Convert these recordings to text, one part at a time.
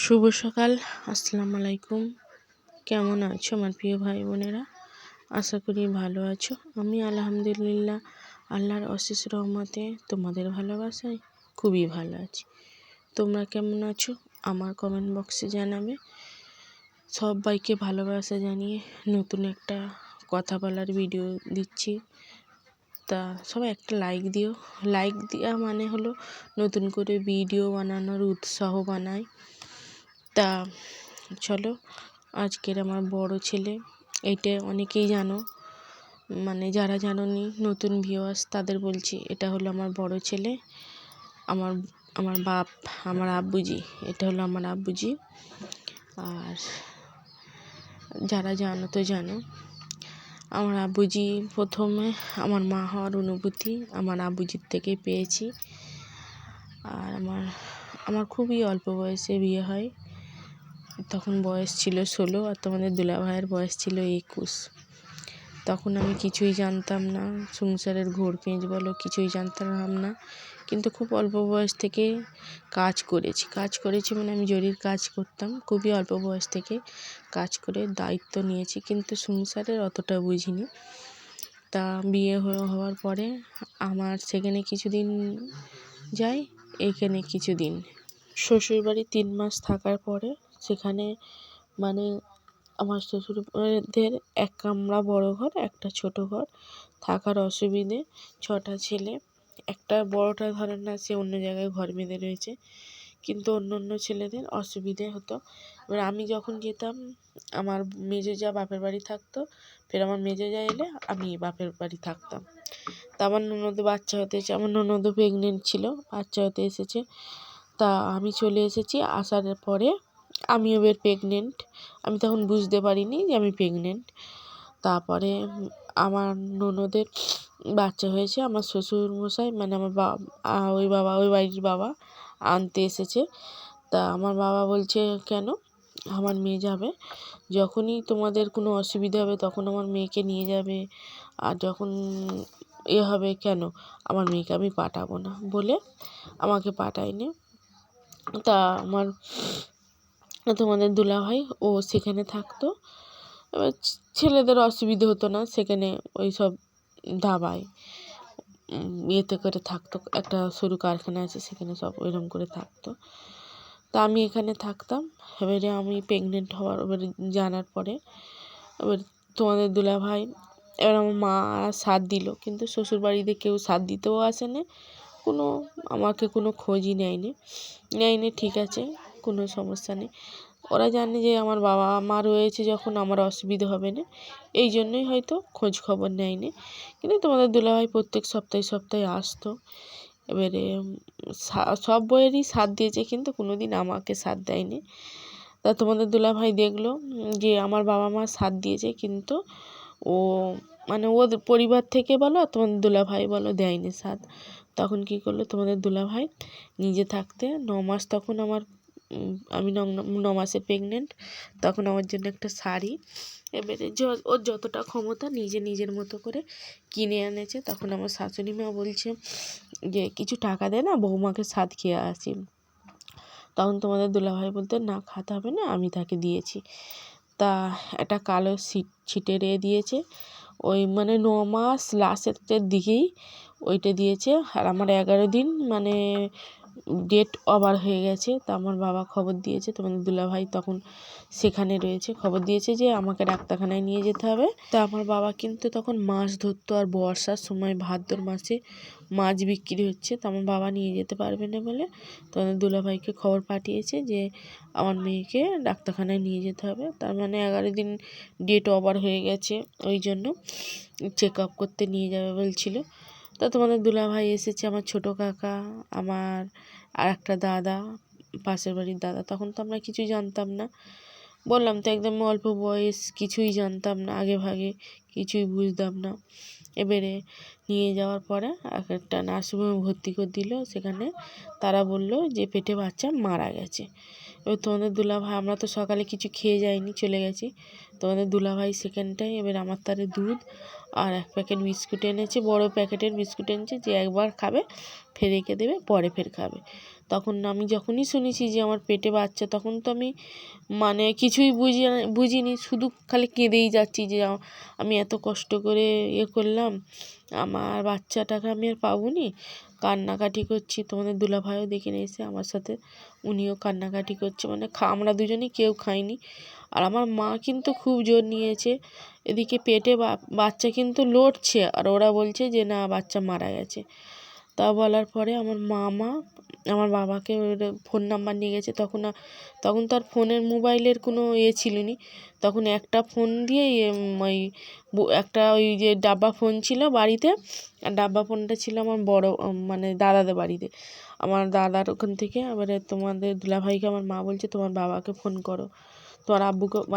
শুভ সকাল, আসসালামু আলাইকুম। কেমন আছো আমার প্রিয় ভাই বোনেরা? আশা করি ভালো আছো। আমি আলহামদুলিল্লাহ আল্লাহর অশেষ রহমতে তোমাদের ভালোবাসায় খুবই ভালো আছি। তোমরা কেমন আছো আমার কমেন্ট বক্সে জানাবে। সবাইকে ভালোবাসা জানিয়ে নতুন একটা কথা বলার ভিডিও দিচ্ছি। তা সবাই একটা লাইক দিও। লাইক দেওয়া মানে হলো নতুন করে ভিডিও বানানোর উৎসাহ বানায়। তা চলো, আজকের আমার বড় ছেলে, এইটা অনেকেই জানো, মানে যারা জানোনি নতুন ভিউয়ার্স তাদের বলছি, এটা হলো আমার বড় ছেলে, আমার আমার বাপ, আমার আব্বুজি, এটা হলো আমার আব্বুজি। আর যারা জানো তো জানো, আমার আব্বুজি প্রথমে আমার মা হওয়ার অনুভূতি আমার আব্বুজির থেকে পেয়েছি। আর আমার খুবই অল্প বয়সে বিয়ে হয়, তখন বয়স ছিল 16 আর তোমাদের দুলাভাইয়ের বয়স ছিল 21। তখন আমি কিছুই জানতাম না, সংসারের ঘোর পেঁচ বলো কিছুই জানতাম না, কিন্তু খুব অল্প বয়স থেকে কাজ করেছি মানে আমি জরির কাজ করতাম, খুবই অল্প বয়স থেকে কাজ করে দায়িত্ব নিয়েছি, কিন্তু সংসারের অতটা বুঝিনি। তা বিয়ে হওয়ার পরে আমার সেখানে কিছুদিন যাই, এখানে কিছুদিন শ্বশুরবাড়ি 3 মাস থাকার পরে সেখানে মানে আমার শ্বশুরদের 1 কামরা বড় ঘর, একটা ছোট ঘর, থাকার অসুবিধে। 6টা ছেলে, একটা বড়টা ধরেন না, সে অন্য জায়গায় ঘর বেঁধে রয়েছে, কিন্তু অন্য ছেলেদের অসুবিধে হতো। এবার আমি যখন যেতাম আমার মেজো যা বাপের বাড়ি থাকতো, ফের আমার মেজো যা এলে আমি বাপের বাড়ি থাকতাম। তা আমার ননদও বাচ্চা হতে এসেছে, আমার ননদও প্রেগনেন্ট ছিল, বাচ্চা হতে এসেছে। তা আমি চলে এসেছি, আসার পরে আমিও এবার প্রেগনেন্ট। আমি তখন বুঝতে পারিনি যে আমি প্রেগনেন্ট। তারপরে আমার ননদের বাচ্চা হয়েছে, আমার শ্বশুরমশাই মানে আমার ওই বাড়ির বাবা আনতে এসেছে। তা আমার বাবা বলছে, কেন আমার মেয়ে যাবে, যখনই তোমাদের কোনো অসুবিধা হবে তখন আমার মেয়েকে নিয়ে যাবে, আর যখন হবে কেন আমার মেয়েকে আমি পাঠাবো না বলে আমাকে পাঠায়নি। তা আমার তোমাদের দুলাভাই ও সেখানে থাকতো, এবার ছেলেদের অসুবিধে হতো না, সেখানে ওই সব ধাবায় ইয়েতে করে থাকতো, একটা সরু কারখানা আছে সেখানে সব ওইরকম করে থাকতো। তা আমি এখানে থাকতাম। এবারে আমি প্রেগনেন্ট হওয়ার এবারে জানার পরে এবার তোমাদের দুলাভাই, এবার আমার মা সাথ দিল, কিন্তু শ্বশুরবাড়িতে কেউ সাথ দিতেও আসেনি, আমাকে কোনো খোঁজই নেয়নি। ঠিক আছে, কোনো সমস্যা নেই, ওরা জানে যে আমার বাবা মা রয়েছে, যখন আমার অসুবিধা হবে না, এই জন্যই হয়তো খোঁজ খবর নেয়নি। কিন্তু তোমাদের দুলাভাই প্রত্যেক সপ্তাহে আসতো। এবারে সব বইয়েরই সাথ দিয়েছে, কিন্তু কোনো দিন আমাকে সাথ দেয়নি। তা তোমাদের দুলাভাই দেখলো যে আমার বাবা মা সাথ দিয়েছে, কিন্তু ও মানে ওদের পরিবার থেকে বলো আর তোমাদের দুলাভাই বলো দেয়নি সাথ। তখন কি করলো তোমাদের দুলাভাই, নিজে থাকতে 9 মাস, তখন আমি 9 মাসে প্রেগনেন্ট, তখন আমার জন্য একটা শাড়ি, এবারে ওর যতটা ক্ষমতা নিজের মতো করে কিনে এনেছে। তখন আমার শাশুড়ি মা বলছে যে কিছু টাকা দে না, বৌমাকে সাথ খেয়ে আসি। তখন তোমাদের দুলাভাই বলতে, না খাতে হবে না, আমি তাকে দিয়েছি। তা একটা কালো ছিটে দিয়েছে, ওই মানে 9 মাস লাস্টের দিকেই ওইটা দিয়েছে। আর আমার 11 দিন মানে ডেট ওভার হয়ে গেছে। তা আমার বাবা খবর দিয়েছে, তোমাদের দুলাভাই তখন সেখানে রয়েছে, খবর দিয়েছে যে আমাকে ডাক্তারখানায় নিয়ে যেতে হবে। তা আমার বাবা কিন্তু তখন মাছ ধরতো, আর বর্ষার সময় ভাদ্র মাসে মাছ বিক্রি হচ্ছে, তো আমার বাবা নিয়ে যেতে পারবে না বলে তোমাদের দুলাভাইকে খবর পাঠিয়েছে যে আমার মেয়েকে ডাক্তারখানায় নিয়ে যেতে হবে। তার মানে 11 দিন ডেট ওভার হয়ে গেছে, ওই জন্য চেক আপ করতে নিয়ে যাবে বলছিল। তা তোমাদের দুলাভাই এসেছে, আমার ছোটো কাকা, আমার আর একটা দাদা, পাশের বাড়ির দাদা। তখন তো আমরা কিছুই জানতাম না, বললাম তো একদম অল্প বয়স, কিছুই জানতাম না, আগে ভাগে কিছুই বুঝতাম না। এবারে নিয়ে যাওয়ার পরে একটা নার্সিংহোমে ভর্তি করে দিল। সেখানে তারা বলল যে পেটে বাচ্চা মারা গেছে। এবার তোমাদের দুলাভাই, আমরা তো সকালে কিছু খেয়ে যাইনি, চলে গেছি। তোমাদের দুলাভাই সেখানটায় এবার আমার তারে দুধ আর 1 প্যাকেট বিস্কুট এনেছে, বড় প্যাকেটের বিস্কুট এনেছে, যে একবার খাবে ফের রেখে দেবে, পরে ফের খাবে। তখন আমি যখনই শুনেছি যে আমার পেটে বাচ্চা, তখন তো আমি মানে কিছুই বুঝিনি, শুধু খালি কেঁদেই যাচ্ছি যে আমি এত কষ্ট করে করলাম, আমার বাচ্চাটাকে আমি আর পাবো নি। কান্নাকাটি করছি, তোমাদের দুলাভাইও দেখে নিয়েছে আমার সাথে, উনিও কান্নাকাটি করছে, মানে আমরা দুজনেই কেউ খাইনি। আর আমার মা কিন্তু খুব জোর নিয়েছে, এদিকে পেটে বাচ্চা কিন্তু লড়ছে, আর ওরা বলছে যে না বাচ্চা মারা গেছে। তা বলার পরে আমার মামা আমার বাবাকে ফোন নাম্বার নিয়ে গেছে। তখন তো আর মোবাইলের কোনো ছিল না, তখন একটা ফোন দিয়ে ওই একটা ওই যে ডাব্বা ফোন ছিল বাড়িতে, আর ডাব্বা ফোনটা ছিল আমার বড় মানে দাদাদের বাড়িতে। আমার দাদার ওখান থেকে এবারে তোমাদের দুলাভাইকে আমার মা বলছে তোমার বাবাকে ফোন করো, তোমার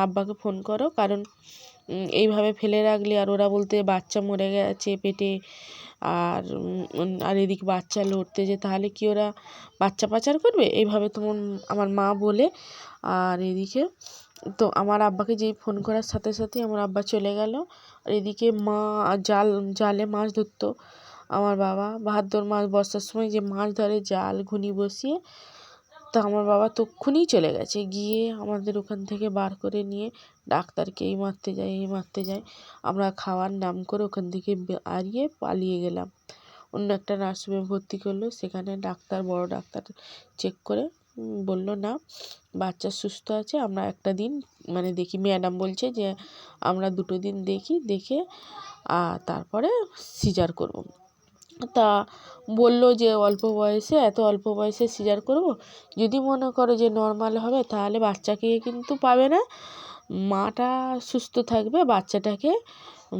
আব্বাকে ফোন করো, কারণ এইভাবে ফেলে রাখলে, আর ওরা বলতে বাচ্চা মরে গেছে পেটে, আর এদিকে বাচ্চা লড়তে, যে তাহলে কি ওরা বাচ্চা পাচার করবে এইভাবে আমার মা বলে। আর এদিকে তো আমার আব্বাকে যেই ফোন করার সাথে সাথেই আমার আব্বা চলে গেল। আর এদিকে মা জালে মাছ ধরতো, আমার বাবা ভাদ্র মাছ বর্ষার সময় যে মাছ ধরে জাল ঘুনি বসিয়ে, তা আমার বাবা তক্ষুনি চলে গেছে, গিয়ে আমাদের ওখান থেকে বার করে নিয়ে ডাক্তারকে এই মারতে যায়। আমরা খাওয়ার নাম করে ওখান থেকে পালিয়ে গেলাম। অন্য একটা নার্সিংহোমে ভর্তি করলো, সেখানে বড় ডাক্তার চেক করে বলল না বাচ্চা সুস্থ আছে, আমরা একটা দিন মানে দেখি, ম্যাডাম বলছে যে আমরা 2 দিন দেখে তারপরে সিজার করব। তা বলল যে এত অল্প বয়সে সিজার করব, যদি মনে করো যে নর্মাল হবে তাহলে বাচ্চাকে কিন্তু পাবে না, মাটা সুস্থ থাকবে, বাচ্চাটাকে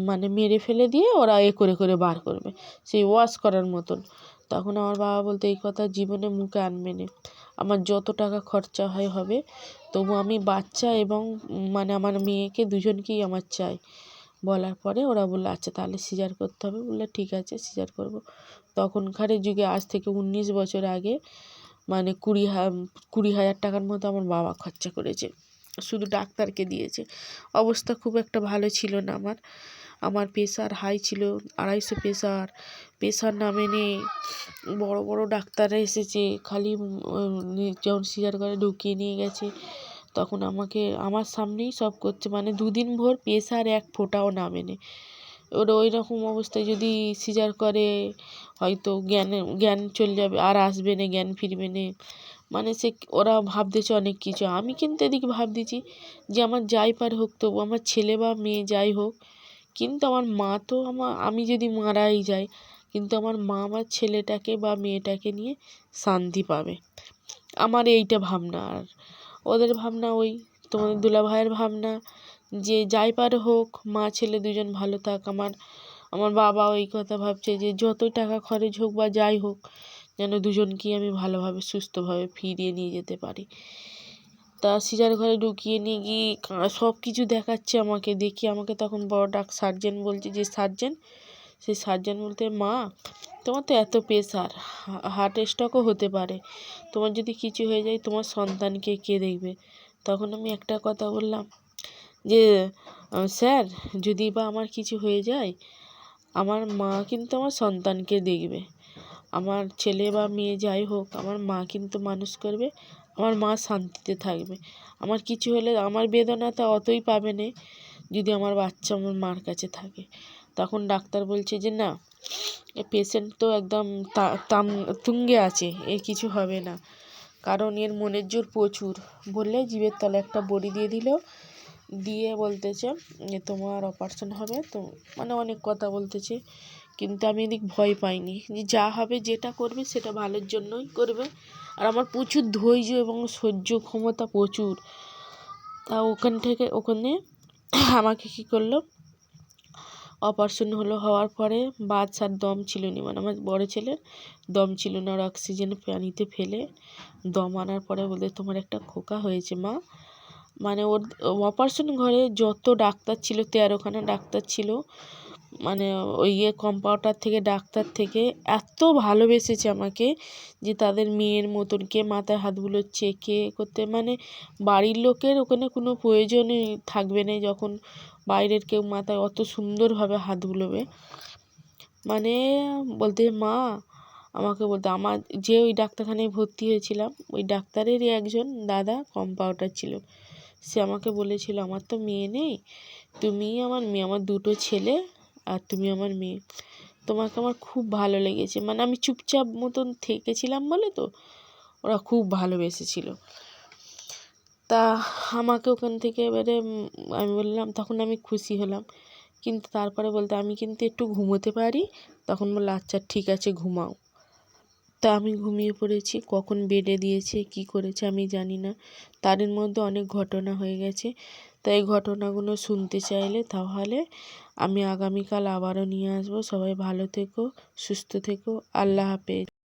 মানে মেরে ফেলে দিয়ে ওরা করে বার করবে, সেই ওয়াশ করার মতন। তখন আমার বাবা বলতে এই কথা জীবনে মুখে আনবে না, আমার যত টাকা খরচা হবে, তবু আমি বাচ্চা এবং মানে আমার মেয়েকে দুজনকেই আমার চাই। বলার পরে ওরা বললো আচ্ছা তাহলে সিজার করতে হবে, বললো ঠিক আছে সিজার করব। তখনকার যুগে, আজ থেকে 19 বছর আগে, মানে 20,000 টাকার মতো আমার বাবা খরচা করেছে, শুধু ডাক্তারকে দিয়েছে। অবস্থা খুব একটা ভালো ছিল না আমার প্রেশার হাই ছিল, 250 প্রেশার নামে নেই, বড় বড় ডাক্তাররা এসেছে, খালি যখন সিজার করে ঢুকিয়ে নিয়ে গেছে, তখন আমার সামনেই সব করছে, মানে 2 দিন ভোর প্রেশার 1 ফোঁটাও নামে নেই। ওই রকম অবস্থায় যদি সিজার করে হয়তো জ্ঞান চলে যাবে, আর আসবে না, জ্ঞান ফিরবে না, মানে ওরা ভাবতেছে অনেক কিছু। আমি কিন্তু এদিকে ভাবতেছি যে আমার যাই পার হোক, তবু আমার ছেলে বা মেয়ে যাই হোক, কিন্তু আমার মা তো আমি যদি মারাই যাই, কিন্তু আমার মা আমার ছেলেটাকে বা মেয়েটাকে নিয়ে শান্তি পাবে, আমার এইটা ভাবনা। আর ওদের ভাবনা ওই তোমাদের দুলাভাইয়ের ভাবনা যে যাই পার হোক, মা ছেলে দুজন ভালো থাক। আমার বাবা ওই কথা ভাবছে যে যতই টাকা খরচ হোক বা যাই হোক, যেন দুজনকেই আমি ভালোভাবে সুস্থভাবে ফিরিয়ে নিয়ে যেতে পারি। তা সিজার ঘরে ঢুকিয়ে নিয়ে গিয়ে সব কিছু দেখাচ্ছে আমাকে তখন বড় সার্জেন বলছে, যে সেই সার্জেন বলতে মা তোমার তো এত প্রেশার, হার্ট স্ট্রোকও হতে পারে, তোমার যদি কিছু হয়ে যায় তোমার সন্তানকে কে দেখবে? তখন আমি একটা কথা বললাম যে স্যার যদি বা আমার কিছু হয়ে যায়, আমার মা কিন্তু আমার সন্তানকে দেখবে, আমার ছেলে বা মেয়ে যাই হোক, আমার মা কিন্তু মানুষ করবে, আমার মা শান্তিতে থাকবে, আমার কিছু হলে আমার বেদনাটা অতই পাবে না যদি আমার বাচ্চা আমার মার কাছে থাকে। তখন ডাক্তার বলছে যে না, পেশেন্ট তো একদম তুঙ্গে আছে, এর কিছু হবে না, কারণ এর মনের জোর প্রচুর। বললে জিভের তলে একটা বড়ি দিয়ে বলতেছে যে তোমার অপারেশন হবে, তো মানে অনেক কথা বলতেছে, কিন্তু আমি এদিক ভয় পাইনি, যে যা হবে যেটা করবে সেটা ভালোর জন্যই করবে। আর আমার প্রচুর ধৈর্য এবং সহ্য ক্ষমতা প্রচুর। তা ওখানে আমাকে কী করলো, অপারেশন হওয়ার পরে বাচ্চার দম ছিল না, মানে আমার বড় ছেলের দম ছিল না, ওর অক্সিজেন পানিতে ফেলে দম আনার পরে বলে তোমার একটা খোকা হয়েছে মা। মানে ওর অপারেশন ঘরে যত ডাক্তার ছিল, 13খানা ডাক্তার ছিল, মানে ওই কম্পাউন্ডার থেকে ডাক্তার থেকে এত ভালোবেসেছে আমাকে, যে তাদের মেয়ের মতন, কে মাথায় হাত বুলোচ্ছে, কে করতে, মানে বাড়ির লোকের ওখানে কোনো প্রয়োজনই থাকবে না, যখন বাইরের কেউ মাথায় অত সুন্দরভাবে হাত বুলোবে। মানে বলতে মা আমাকে বলতো, আমার যে ওই ডাক্তারখানায় ভর্তি হয়েছিলাম ওই ডাক্তারেরই একজন দাদা কম্পাউন্ডার ছিল, সে আমাকে বলেছিল আমার তো মেয়ে নেই, তুমিই আমার মেয়ে, আমার দুটো ছেলে আর তুমি আমার মেয়ে, তোমাকে আমার খুব ভালো লেগেছে। মানে আমি চুপচাপ মতন থেকেছিলাম বলে তো ওরা খুব ভালোবেসেছিল। তা আমাকে ওখান থেকে এবারে আমি বললাম, তখন আমি খুশি হলাম, কিন্তু তারপরে বলতে আমি কিন্তু একটু ঘুমোতে পারি। তখন বললো আচ্ছা ঠিক আছে ঘুমাও। তা আমি ঘুমিয়ে পড়েছি, কখন বেডে দিয়েছে কি করেছে আমি জানি না, তারের মধ্যে অনেক ঘটনা হয়ে গেছে। তাই ঘটনাগুলো শুনতে চাইলে তাহলে আমি আগামীকাল আবারও নিয়ে আসবো। সবাই ভালো থেকো, সুস্থ থেকো, আল্লাহ হাফেজ।